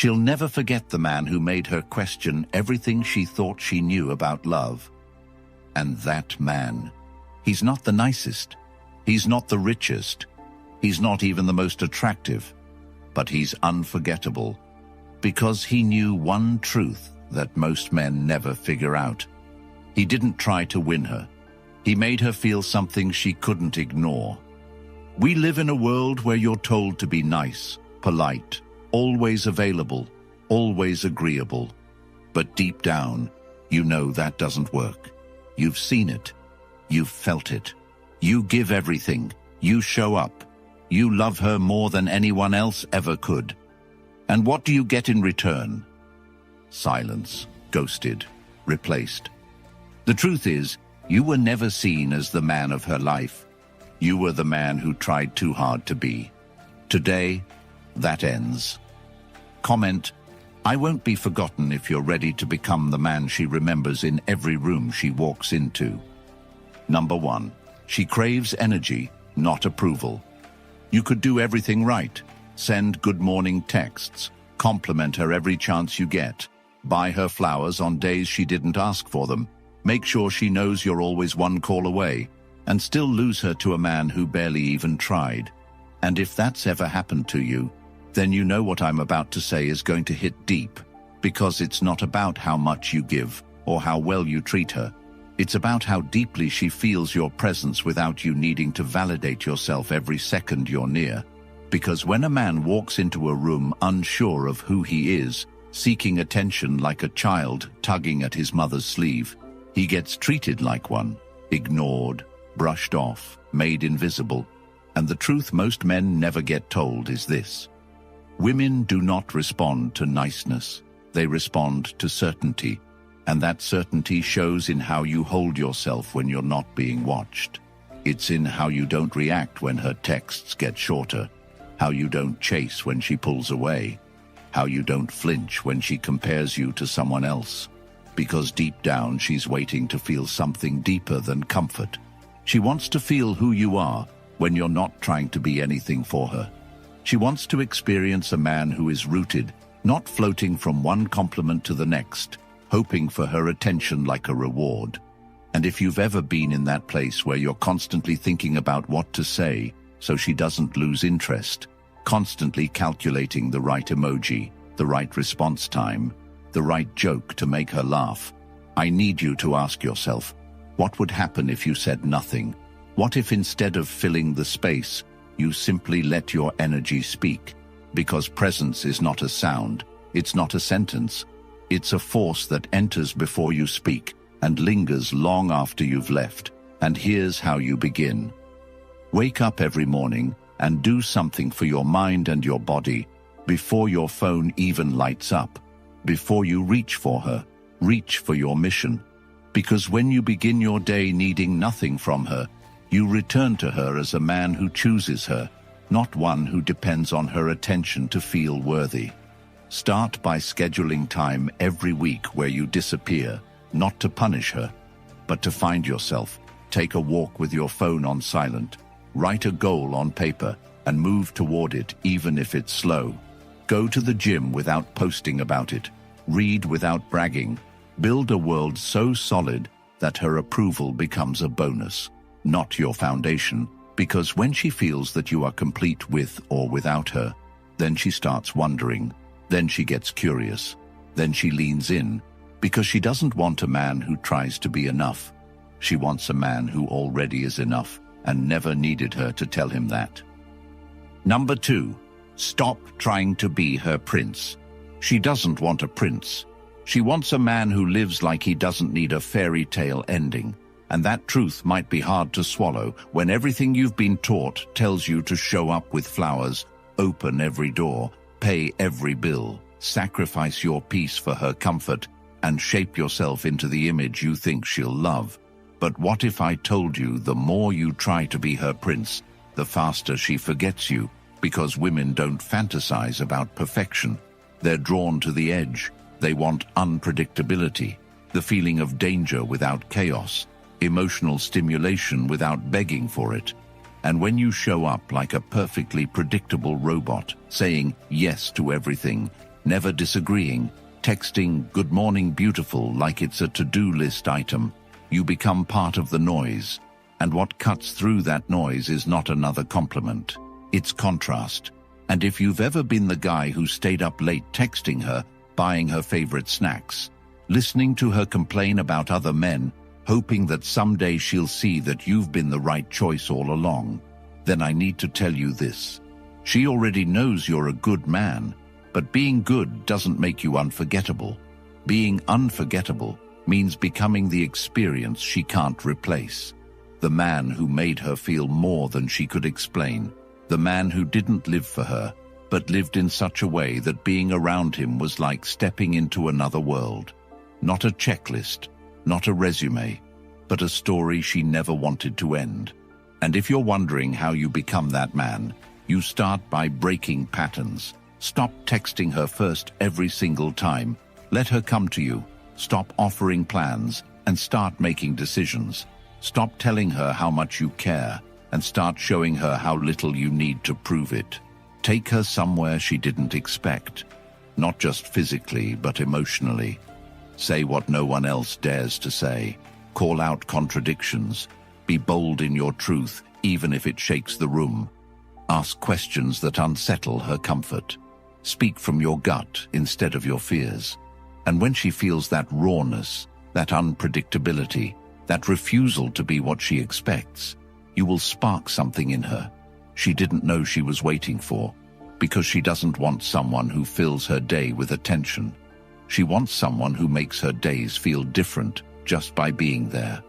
She'll never forget the man who made her question everything she thought she knew about love. And that man, he's not the nicest, he's not the richest, he's not even the most attractive, but he's unforgettable, because he knew one truth that most men never figure out. He didn't try to win her. He made her feel something she couldn't ignore. We live in a world where you're told to be nice, polite, always available, always agreeable. But deep down, you know that doesn't work. You've seen it. You've felt it. You give everything. You show up. You love her more than anyone else ever could. And what do you get in return? Silence, ghosted, replaced. The truth is, you were never seen as the man of her life. You were the man who tried too hard to be. Today, that ends. Comment, I won't be forgotten if you're ready to become the man she remembers in every room she walks into. Number 1. She craves energy, not approval. You could do everything right. Send good morning texts, compliment her every chance you get, buy her flowers on days she didn't ask for them, make sure she knows you're always one call away, and still lose her to a man who barely even tried. And if that's ever happened to you, then you know what I'm about to say is going to hit deep, because it's not about how much you give or how well you treat her. It's about how deeply she feels your presence without you needing to validate yourself every second you're near. Because when a man walks into a room unsure of who he is, seeking attention like a child tugging at his mother's sleeve, he gets treated like one, ignored, brushed off, made invisible. And the truth most men never get told is this: women do not respond to niceness. They respond to certainty. And that certainty shows in how you hold yourself when you're not being watched. It's in how you don't react when her texts get shorter, how you don't chase when she pulls away, how you don't flinch when she compares you to someone else. Because deep down she's waiting to feel something deeper than comfort. She wants to feel who you are when you're not trying to be anything for her. She wants to experience a man who is rooted, not floating from one compliment to the next, hoping for her attention like a reward. And if you've ever been in that place where you're constantly thinking about what to say so she doesn't lose interest, constantly calculating the right emoji, the right response time, the right joke to make her laugh, I need you to ask yourself, what would happen if you said nothing? What if instead of filling the space, you simply let your energy speak? Because presence is not a sound, it's not a sentence. It's a force that enters before you speak and lingers long after you've left. And here's how you begin. Wake up every morning and do something for your mind and your body before your phone even lights up. Before you reach for her, reach for your mission. Because when you begin your day needing nothing from her, you return to her as a man who chooses her, not one who depends on her attention to feel worthy. Start by scheduling time every week where you disappear, not to punish her, but to find yourself. Take a walk with your phone on silent. Write a goal on paper and move toward it even if it's slow. Go to the gym without posting about it. Read without bragging. Build a world so solid that her approval becomes a bonus, not your foundation. Because when she feels that you are complete with or without her, then she starts wondering. Then she gets curious. Then she leans in, because she doesn't want a man who tries to be enough. She wants a man who already is enough and never needed her to tell him that. Number 2, stop trying to be her prince. She doesn't want a prince. She wants a man who lives like he doesn't need a fairy tale ending. And that truth might be hard to swallow when everything you've been taught tells you to show up with flowers, open every door, pay every bill, sacrifice your peace for her comfort, and shape yourself into the image you think she'll love. But what if I told you the more you try to be her prince, the faster she forgets you? Because women don't fantasize about perfection. They're drawn to the edge. They want unpredictability, the feeling of danger without chaos, emotional stimulation without begging for it. And when you show up like a perfectly predictable robot, saying yes to everything, never disagreeing, texting "good morning beautiful" like it's a to-do list item. You become part of the noise, and what cuts through that noise is not another compliment. It's contrast. And if you've ever been the guy who stayed up late texting her, buying her favorite snacks, listening to her complain about other men, hoping that someday she'll see that you've been the right choice all along, then I need to tell you this. She already knows you're a good man, but being good doesn't make you unforgettable. Being unforgettable means becoming the experience she can't replace. The man who made her feel more than she could explain. The man who didn't live for her, but lived in such a way that being around him was like stepping into another world. Not a checklist, not a resume, but a story she never wanted to end. And if you're wondering how you become that man, you start by breaking patterns. Stop texting her first every single time. Let her come to you. Stop offering plans and start making decisions. Stop telling her how much you care and start showing her how little you need to prove it. Take her somewhere she didn't expect, not just physically but emotionally. Say what no one else dares to say. Call out contradictions. Be bold in your truth, even if it shakes the room. Ask questions that unsettle her comfort. Speak from your gut instead of your fears. And when she feels that rawness, that unpredictability, that refusal to be what she expects, you will spark something in her she didn't know she was waiting for, because she doesn't want someone who fills her day with attention. She wants someone who makes her days feel different just by being there.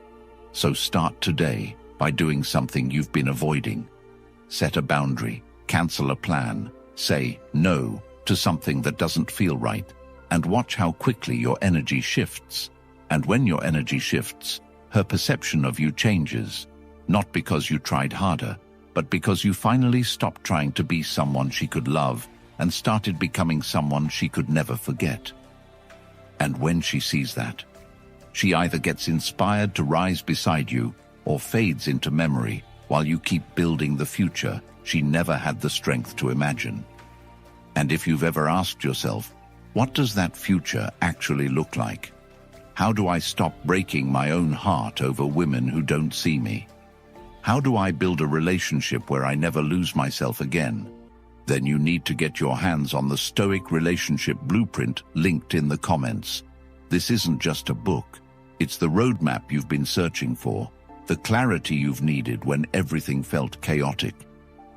So start today by doing something you've been avoiding. Set a boundary, cancel a plan, say no to something that doesn't feel right, and watch how quickly your energy shifts. And when your energy shifts, her perception of you changes, not because you tried harder, but because you finally stopped trying to be someone she could love and started becoming someone she could never forget. And when she sees that, she either gets inspired to rise beside you or fades into memory while you keep building the future she never had the strength to imagine. And if you've ever asked yourself, what does that future actually look like? How do I stop breaking my own heart over women who don't see me? How do I build a relationship where I never lose myself again? Then you need to get your hands on the Stoic Relationship Blueprint linked in the comments. This isn't just a book. It's the roadmap you've been searching for, the clarity you've needed when everything felt chaotic.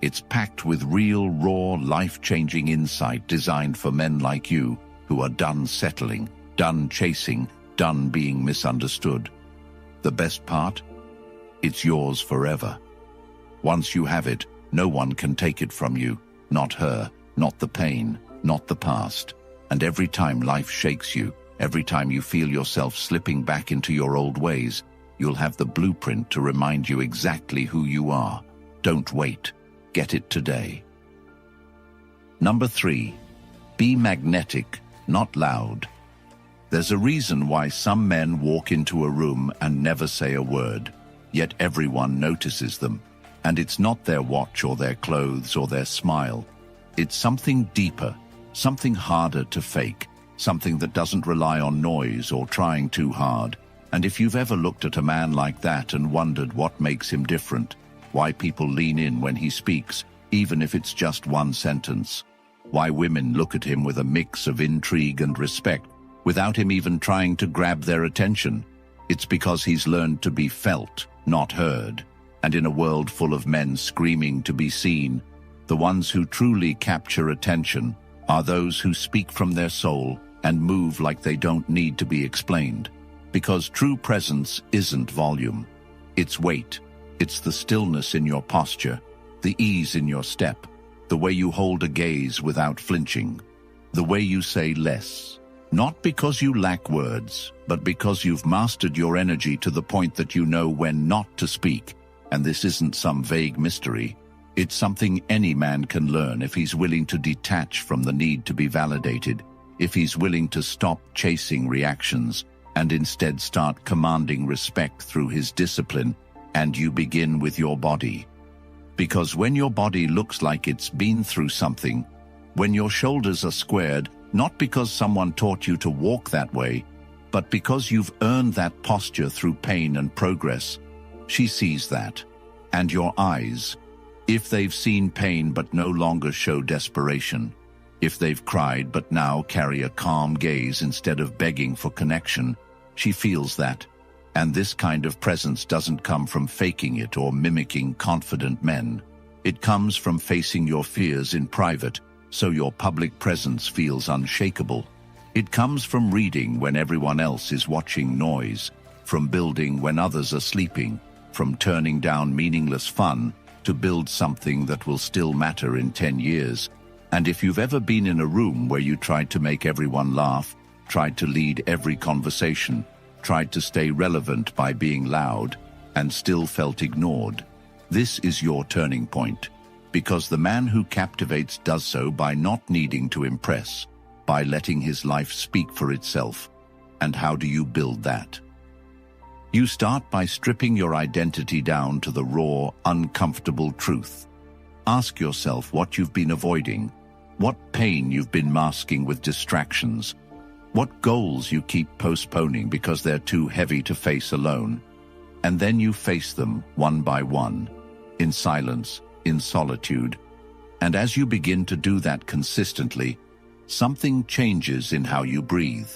It's packed with real, raw, life-changing insight designed for men like you who are done settling, done chasing, done being misunderstood. The best part? It's yours forever. Once you have it, no one can take it from you. Not her, not the pain, not the past. And every time life shakes you, every time you feel yourself slipping back into your old ways, you'll have the blueprint to remind you exactly who you are. Don't wait. Get it today. Number 3. Be magnetic, not loud. There's a reason why some men walk into a room and never say a word, yet everyone notices them. And it's not their watch or their clothes or their smile. It's something deeper, something harder to fake, something that doesn't rely on noise or trying too hard. And if you've ever looked at a man like that and wondered what makes him different, why people lean in when he speaks, even if it's just one sentence, why women look at him with a mix of intrigue and respect, without him even trying to grab their attention, it's because he's learned to be felt, not heard. And in a world full of men screaming to be seen, the ones who truly capture attention are those who speak from their soul and move like they don't need to be explained. Because true presence isn't volume, it's weight. It's the stillness in your posture, the ease in your step, the way you hold a gaze without flinching, the way you say less. Not because you lack words, but because you've mastered your energy to the point that you know when not to speak. And this isn't some vague mystery. It's something any man can learn if he's willing to detach from the need to be validated, if he's willing to stop chasing reactions and instead start commanding respect through his discipline. And you begin with your body. Because when your body looks like it's been through something, when your shoulders are squared, Not because someone taught you to walk that way, but because you've earned that posture through pain and progress. She sees that. And your eyes, if they've seen pain but no longer show desperation, if they've cried but now carry a calm gaze instead of begging for connection, she feels that. And this kind of presence doesn't come from faking it or mimicking confident men. It comes from facing your fears in private, so your public presence feels unshakable. It comes from reading when everyone else is watching noise, from building when others are sleeping, from turning down meaningless fun to build something that will still matter in 10 years. And if you've ever been in a room where you tried to make everyone laugh, tried to lead every conversation, tried to stay relevant by being loud, and still felt ignored, this is your turning point. Because the man who captivates does so by not needing to impress, by letting his life speak for itself. And how do you build that? You start by stripping your identity down to the raw, uncomfortable truth. Ask yourself what you've been avoiding, what pain you've been masking with distractions, what goals you keep postponing because they're too heavy to face alone. And then you face them one by one, in silence, in solitude. And as you begin to do that consistently, something changes in how you breathe,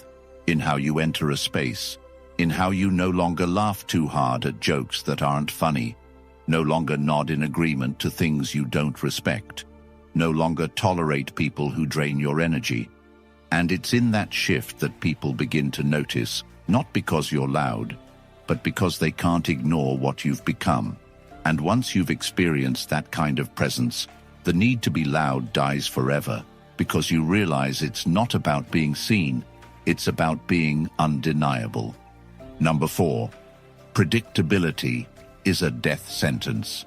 in how you enter a space, in how you no longer laugh too hard at jokes that aren't funny, no longer nod in agreement to things you don't respect, no longer tolerate people who drain your energy. And it's in that shift that people begin to notice, not because you're loud, but because they can't ignore what you've become. And once you've experienced that kind of presence, the need to be loud dies forever, because you realize it's not about being seen, it's about being undeniable. Number 4, predictability is a death sentence.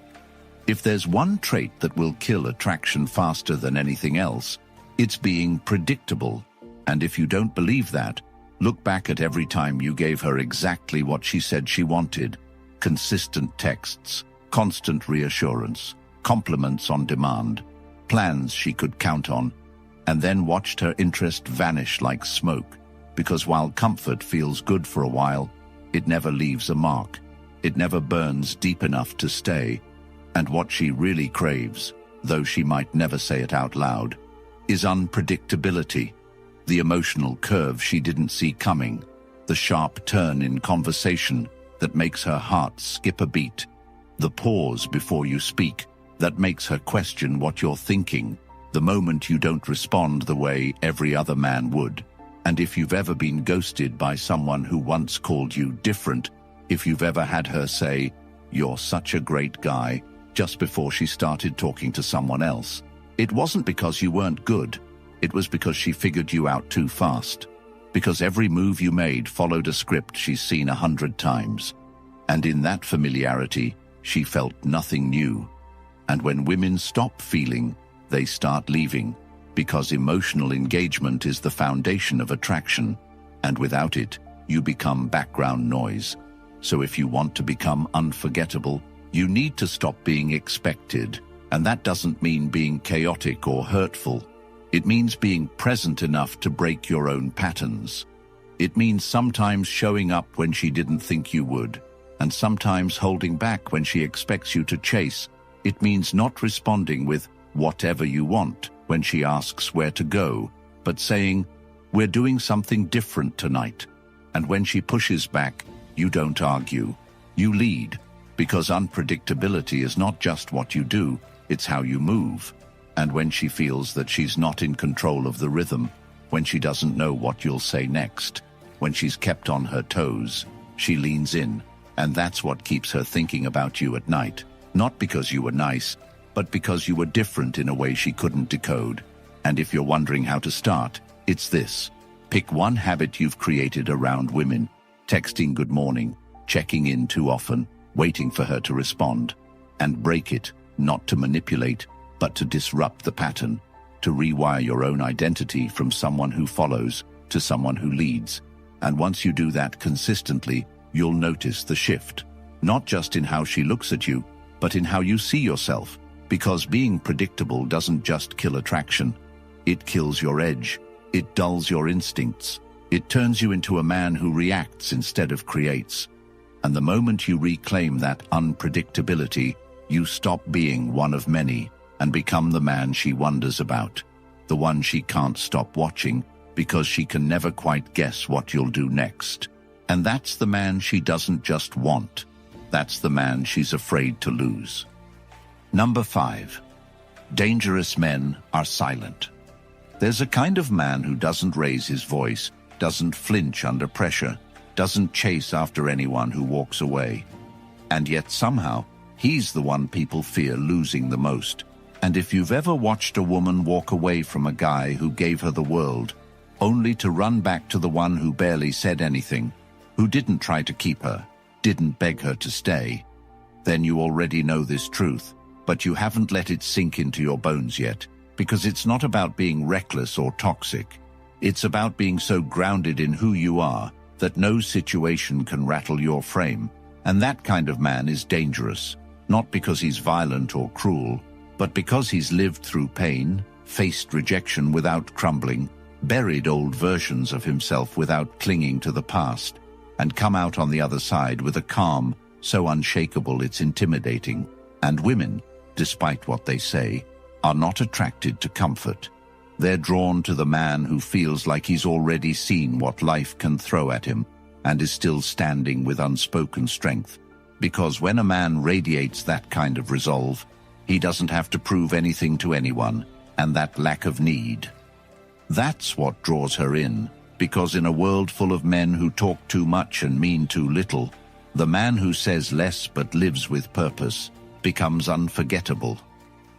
If there's one trait that will kill attraction faster than anything else, it's being predictable. And if you don't believe that, look back at every time you gave her exactly what she said she wanted. Consistent texts, constant reassurance, compliments on demand, plans she could count on, and then watched her interest vanish like smoke. Because while comfort feels good for a while, it never leaves a mark. It never burns deep enough to stay. And what she really craves, though she might never say it out loud, is unpredictability. The emotional curve she didn't see coming, the sharp turn in conversation that makes her heart skip a beat, the pause before you speak that makes her question what you're thinking, the moment you don't respond the way every other man would. And if you've ever been ghosted by someone who once called you different, if you've ever had her say, "You're such a great guy," just before she started talking to someone else, it wasn't because you weren't good. It was because she figured you out too fast. Because every move you made followed a script she's seen 100 times. And in that familiarity, she felt nothing new. And when women stop feeling, they start leaving. Because emotional engagement is the foundation of attraction. And without it, you become background noise. So if you want to become unforgettable, you need to stop being expected. And that doesn't mean being chaotic or hurtful. It means being present enough to break your own patterns. It means sometimes showing up when she didn't think you would, and sometimes holding back when she expects you to chase. It means not responding with "whatever you want" when she asks where to go, but saying, "We're doing something different tonight." And when she pushes back, you don't argue. You lead, because unpredictability is not just what you do, it's how you move. And when she feels that she's not in control of the rhythm, when she doesn't know what you'll say next, when she's kept on her toes, she leans in. And that's what keeps her thinking about you at night. Not because you were nice, but because you were different in a way she couldn't decode. And if you're wondering how to start, it's this. Pick one habit you've created around women: texting good morning, checking in too often, waiting for her to respond. And break it, not to manipulate, but to disrupt the pattern, to rewire your own identity from someone who follows to someone who leads. And once you do that consistently, you'll notice the shift, not just in how she looks at you, but in how you see yourself. Because being predictable doesn't just kill attraction, it kills your edge. It dulls your instincts. It turns you into a man who reacts instead of creates. And the moment you reclaim that unpredictability, you stop being one of many and become the man she wonders about, the one she can't stop watching because she can never quite guess what you'll do next. And that's the man she doesn't just want. That's the man she's afraid to lose. Number 5. Dangerous men are silent. There's a kind of man who doesn't raise his voice, doesn't flinch under pressure, doesn't chase after anyone who walks away. And yet somehow, he's the one people fear losing the most. And if you've ever watched a woman walk away from a guy who gave her the world, only to run back to the one who barely said anything, who didn't try to keep her, didn't beg her to stay, then you already know this truth, but you haven't let it sink into your bones yet, because it's not about being reckless or toxic. It's about being so grounded in who you are that no situation can rattle your frame. And that kind of man is dangerous, not because he's violent or cruel, but because he's lived through pain, faced rejection without crumbling, buried old versions of himself without clinging to the past, and come out on the other side with a calm so unshakable it's intimidating. And women, despite what they say, are not attracted to comfort. They're drawn to the man who feels like he's already seen what life can throw at him and is still standing with unspoken strength. Because when a man radiates that kind of resolve, he doesn't have to prove anything to anyone, and that lack of need. That's what draws her in, because in a world full of men who talk too much and mean too little, the man who says less but lives with purpose becomes unforgettable.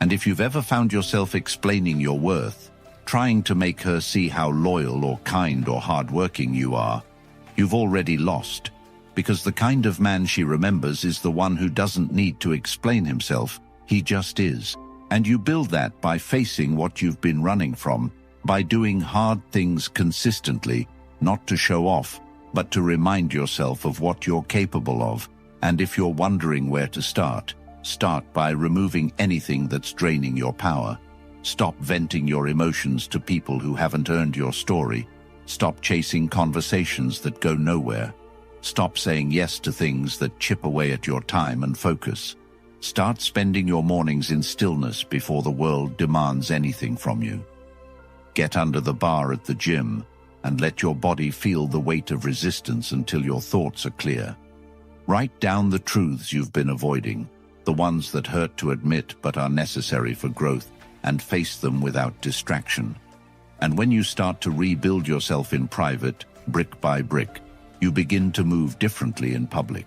And if you've ever found yourself explaining your worth, trying to make her see how loyal or kind or hardworking you are, you've already lost, because the kind of man she remembers is the one who doesn't need to explain himself, he just is. And you build that by facing what you've been running from, by doing hard things consistently, not to show off, but to remind yourself of what you're capable of. And if you're wondering where to start by removing anything that's draining your power. Stop venting your emotions to people who haven't earned your story. Stop chasing conversations that go nowhere. Stop saying yes to things that chip away at your time and focus. Start spending your mornings in stillness before the world demands anything from you. Get under the bar at the gym and let your body feel the weight of resistance until your thoughts are clear. Write down the truths you've been avoiding, the ones that hurt to admit but are necessary for growth, and face them without distraction. And when you start to rebuild yourself in private, brick by brick, you begin to move differently in public.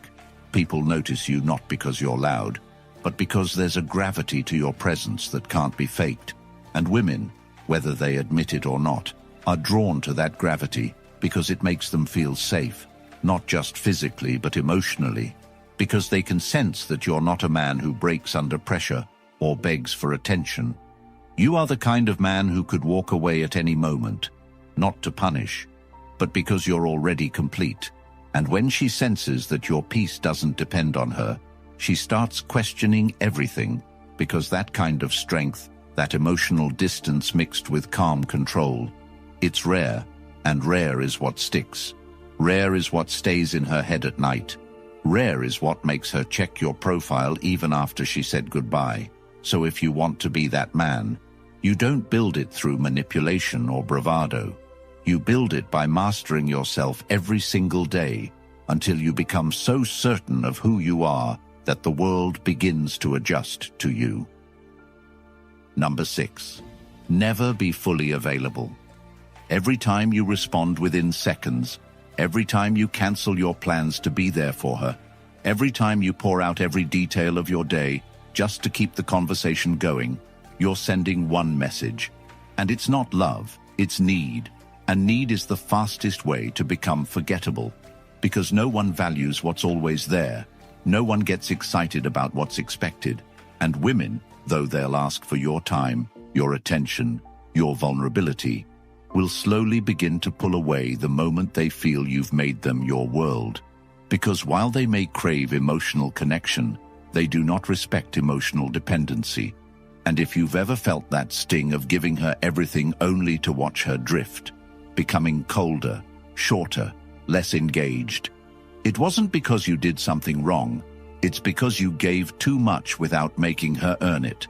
People notice you not because you're loud, but because there's a gravity to your presence that can't be faked. And women, whether they admit it or not, are drawn to that gravity because it makes them feel safe, not just physically but emotionally, because they can sense that you're not a man who breaks under pressure or begs for attention. You are the kind of man who could walk away at any moment, not to punish, but because you're already complete. And when she senses that your peace doesn't depend on her, she starts questioning everything, because that kind of strength, that emotional distance mixed with calm control, it's rare, and rare is what sticks. Rare is what stays in her head at night. Rare is what makes her check your profile even after she said goodbye. So if you want to be that man, you don't build it through manipulation or bravado. You build it by mastering yourself every single day until you become so certain of who you are that the world begins to adjust to you. Number 6. Never be fully available. Every time you respond within seconds, every time you cancel your plans to be there for her, every time you pour out every detail of your day just to keep the conversation going, you're sending one message. And it's not love, it's need. And need is the fastest way to become forgettable, because no one values what's always there. No one gets excited about what's expected. And women, though they'll ask for your time, your attention, your vulnerability, will slowly begin to pull away the moment they feel you've made them your world. Because while they may crave emotional connection, they do not respect emotional dependency. And if you've ever felt that sting of giving her everything only to watch her drift, becoming colder, shorter, less engaged. It wasn't because you did something wrong. It's because you gave too much without making her earn it.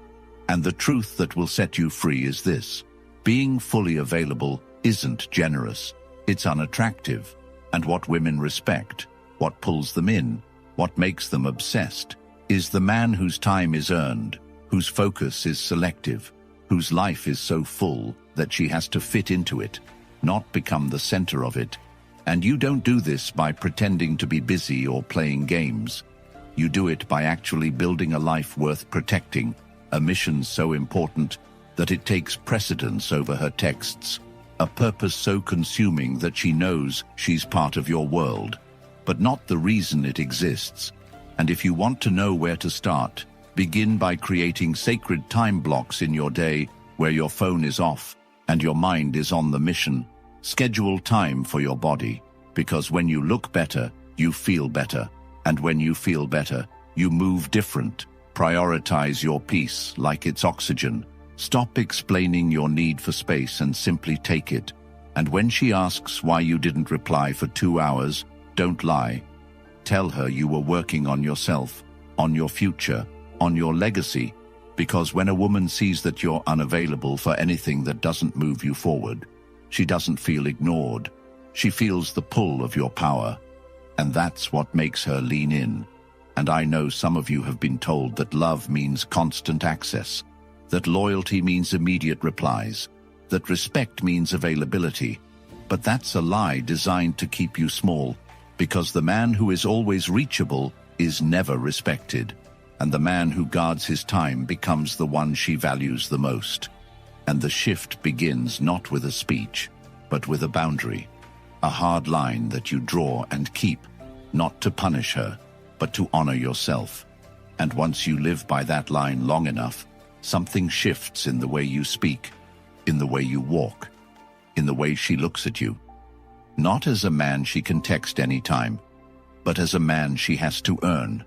And the truth that will set you free is this: being fully available isn't generous. It's unattractive. And what women respect, what pulls them in, what makes them obsessed, is the man whose time is earned, whose focus is selective, whose life is so full that she has to fit into it, not become the center of it. And you don't do this by pretending to be busy or playing games. You do it by actually building a life worth protecting, a mission so important that it takes precedence over her texts, a purpose so consuming that she knows she's part of your world, but not the reason it exists. And if you want to know where to start, begin by creating sacred time blocks in your day where your phone is off and your mind is on the mission. Schedule time for your body, because when you look better, you feel better. And when you feel better, you move different. Prioritize your peace like it's oxygen. Stop explaining your need for space and simply take it. And when she asks why you didn't reply for 2 hours, don't lie. Tell her you were working on yourself, on your future, on your legacy, because when a woman sees that you're unavailable for anything that doesn't move you forward, she doesn't feel ignored. She feels the pull of your power. And that's what makes her lean in. And I know some of you have been told that love means constant access, that loyalty means immediate replies, that respect means availability. But that's a lie designed to keep you small, because the man who is always reachable is never respected, and the man who guards his time becomes the one she values the most. And the shift begins not with a speech, but with a boundary, a hard line that you draw and keep, not to punish her, but to honor yourself. And once you live by that line long enough, something shifts in the way you speak, in the way you walk, in the way she looks at you. Not as a man she can text anytime, but as a man she has to earn.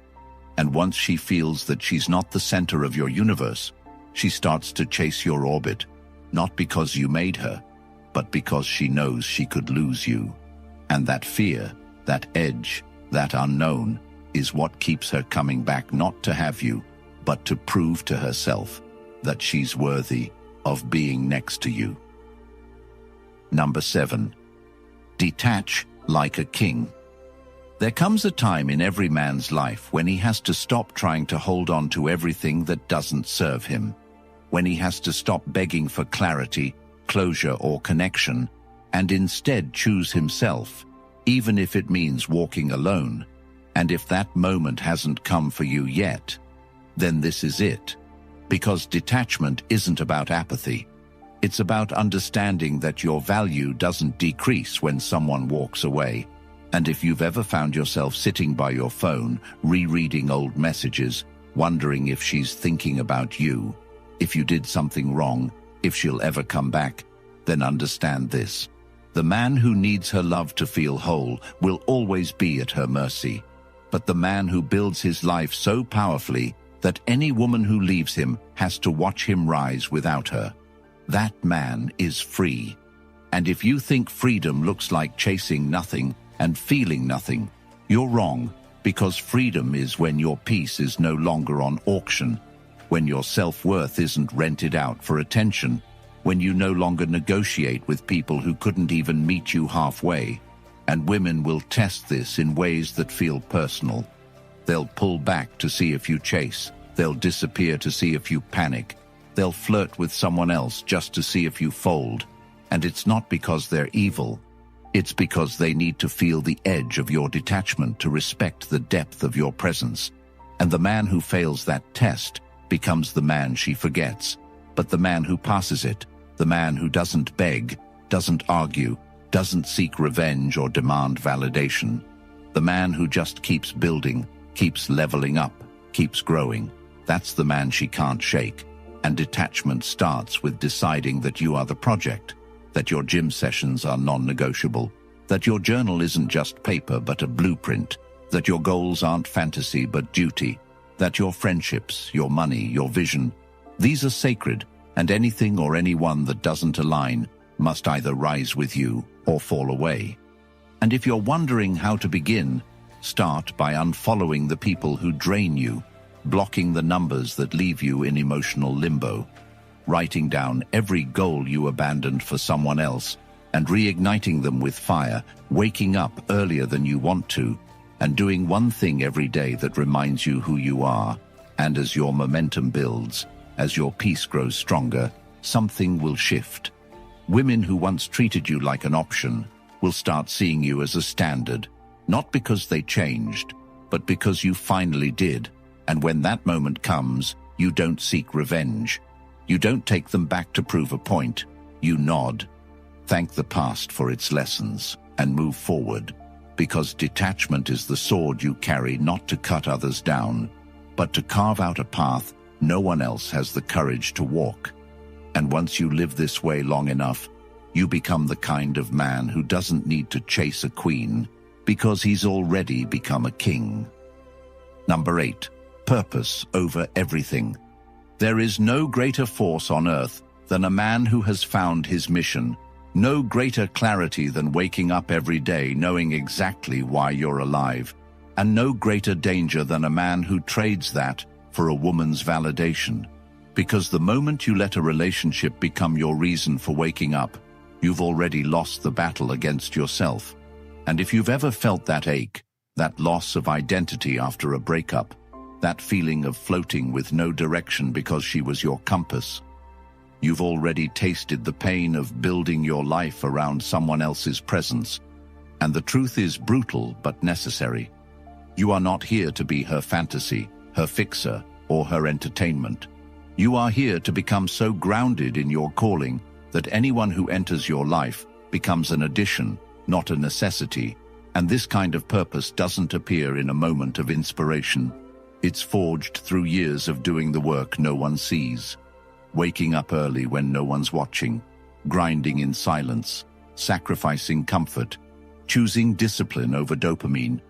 And once she feels that she's not the center of your universe, she starts to chase your orbit, not because you made her, but because she knows she could lose you. And that fear, that edge, that unknown, is what keeps her coming back, not to have you, but to prove to herself that she's worthy of being next to you. Number 7. Detach like a king. There comes a time in every man's life when he has to stop trying to hold on to everything that doesn't serve him, when he has to stop begging for clarity, closure, or connection, and instead choose himself, even if it means walking alone. And if that moment hasn't come for you yet, then this is it. Because detachment isn't about apathy. It's about understanding that your value doesn't decrease when someone walks away. And if you've ever found yourself sitting by your phone, rereading old messages, wondering if she's thinking about you, if you did something wrong, if she'll ever come back, then understand this. The man who needs her love to feel whole will always be at her mercy. But the man who builds his life so powerfully that any woman who leaves him has to watch him rise without her, that man is free. And if you think freedom looks like chasing nothing and feeling nothing, you're wrong, because freedom is when your peace is no longer on auction, when your self-worth isn't rented out for attention, when you no longer negotiate with people who couldn't even meet you halfway. And women will test this in ways that feel personal. They'll pull back to see if you chase. They'll disappear to see if you panic. They'll flirt with someone else just to see if you fold. And it's not because they're evil. It's because they need to feel the edge of your detachment to respect the depth of your presence. And the man who fails that test becomes the man she forgets. But the man who passes it, the man who doesn't beg, doesn't argue, doesn't seek revenge or demand validation, the man who just keeps building, keeps leveling up, keeps growing, that's the man she can't shake. And detachment starts with deciding that you are the project, that your gym sessions are non-negotiable, that your journal isn't just paper but a blueprint, that your goals aren't fantasy but duty, that your friendships, your money, your vision, these are sacred, and anything or anyone that doesn't align must either rise with you or fall away. And if you're wondering how to begin, start by unfollowing the people who drain you, blocking the numbers that leave you in emotional limbo, writing down every goal you abandoned for someone else, and reigniting them with fire, waking up earlier than you want to, and doing one thing every day that reminds you who you are. And as your momentum builds, as your peace grows stronger, something will shift. Women who once treated you like an option will start seeing you as a standard, not because they changed, but because you finally did. And when that moment comes, you don't seek revenge. You don't take them back to prove a point. You nod, thank the past for its lessons, and move forward. Because detachment is the sword you carry not to cut others down, but to carve out a path no one else has the courage to walk. And once you live this way long enough, you become the kind of man who doesn't need to chase a queen, because he's already become a king. Number 8. Purpose over everything. There is no greater force on earth than a man who has found his mission. No greater clarity than waking up every day knowing exactly why you're alive. And no greater danger than a man who trades that for a woman's validation. Because the moment you let a relationship become your reason for waking up, you've already lost the battle against yourself. And if you've ever felt that ache, that loss of identity after a breakup, that feeling of floating with no direction because she was your compass, you've already tasted the pain of building your life around someone else's presence. And the truth is brutal but necessary. You are not here to be her fantasy, her fixer, or her entertainment. You are here to become so grounded in your calling that anyone who enters your life becomes an addition, not a necessity. And this kind of purpose doesn't appear in a moment of inspiration. It's forged through years of doing the work no one sees. Waking up early when no one's watching, grinding in silence, sacrificing comfort, choosing discipline over dopamine.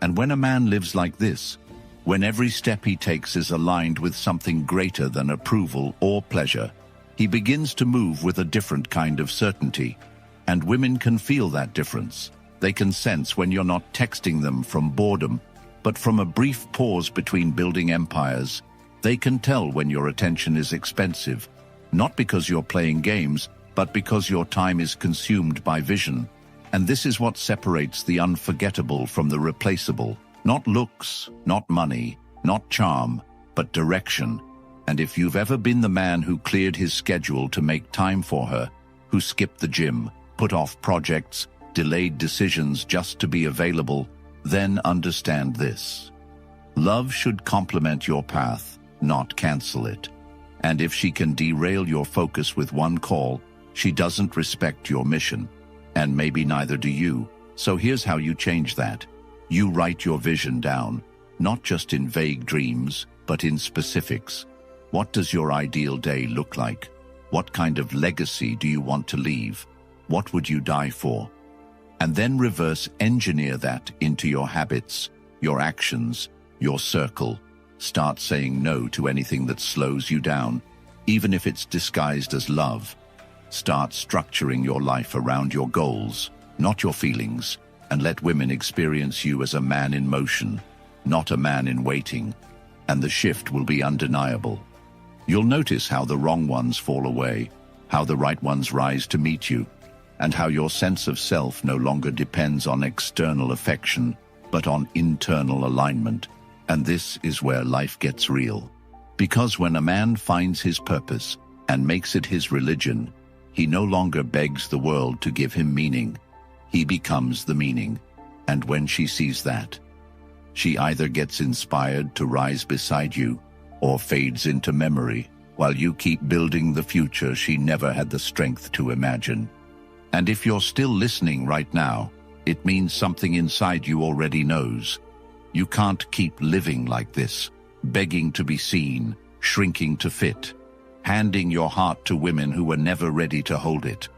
And when a man lives like this, when every step he takes is aligned with something greater than approval or pleasure, he begins to move with a different kind of certainty. And women can feel that difference. They can sense when you're not texting them from boredom, but from a brief pause between building empires. They can tell when your attention is expensive, not because you're playing games, but because your time is consumed by vision. And this is what separates the unforgettable from the replaceable. Not looks, not money, not charm, but direction. And if you've ever been the man who cleared his schedule to make time for her, who skipped the gym, put off projects, delayed decisions just to be available, then understand this. Love should complement your path, not cancel it. And if she can derail your focus with one call, she doesn't respect your mission. And maybe neither do you. So here's how you change that. You write your vision down, not just in vague dreams, but in specifics. What does your ideal day look like? What kind of legacy do you want to leave? What would you die for? And then reverse engineer that into your habits, your actions, your circle. Start saying no to anything that slows you down, even if it's disguised as love. Start structuring your life around your goals, not your feelings, and let women experience you as a man in motion, not a man in waiting. And the shift will be undeniable. You'll notice how the wrong ones fall away, how the right ones rise to meet you, and how your sense of self no longer depends on external affection, but on internal alignment. And this is where life gets real. Because when a man finds his purpose and makes it his religion, he no longer begs the world to give him meaning. He becomes the meaning. And when she sees that, she either gets inspired to rise beside you or fades into memory while you keep building the future she never had the strength to imagine. And if you're still listening right now, it means something inside you already knows. You can't keep living like this, begging to be seen, shrinking to fit, handing your heart to women who were never ready to hold it.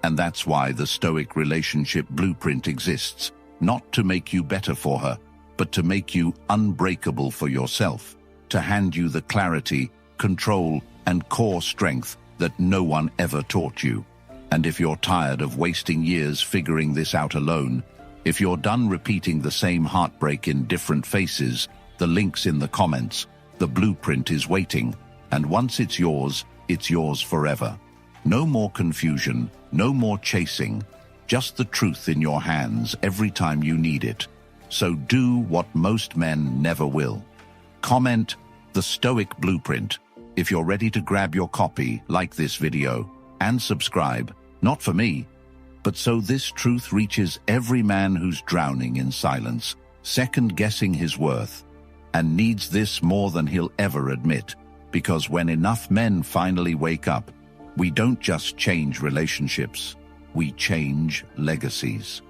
And that's why the Stoic relationship blueprint exists, not to make you better for her, but to make you unbreakable for yourself, to hand you the clarity, control, and core strength that no one ever taught you. And if you're tired of wasting years figuring this out alone, if you're done repeating the same heartbreak in different faces, the link's in the comments. The blueprint is waiting, and once it's yours forever. No more confusion, no more chasing, just the truth in your hands every time you need it. So do what most men never will. Comment the Stoic Blueprint. If you're ready to grab your copy, like this video, and subscribe, not for me, but so this truth reaches every man who's drowning in silence, second-guessing his worth, and needs this more than he'll ever admit. Because when enough men finally wake up, we don't just change relationships, we change legacies.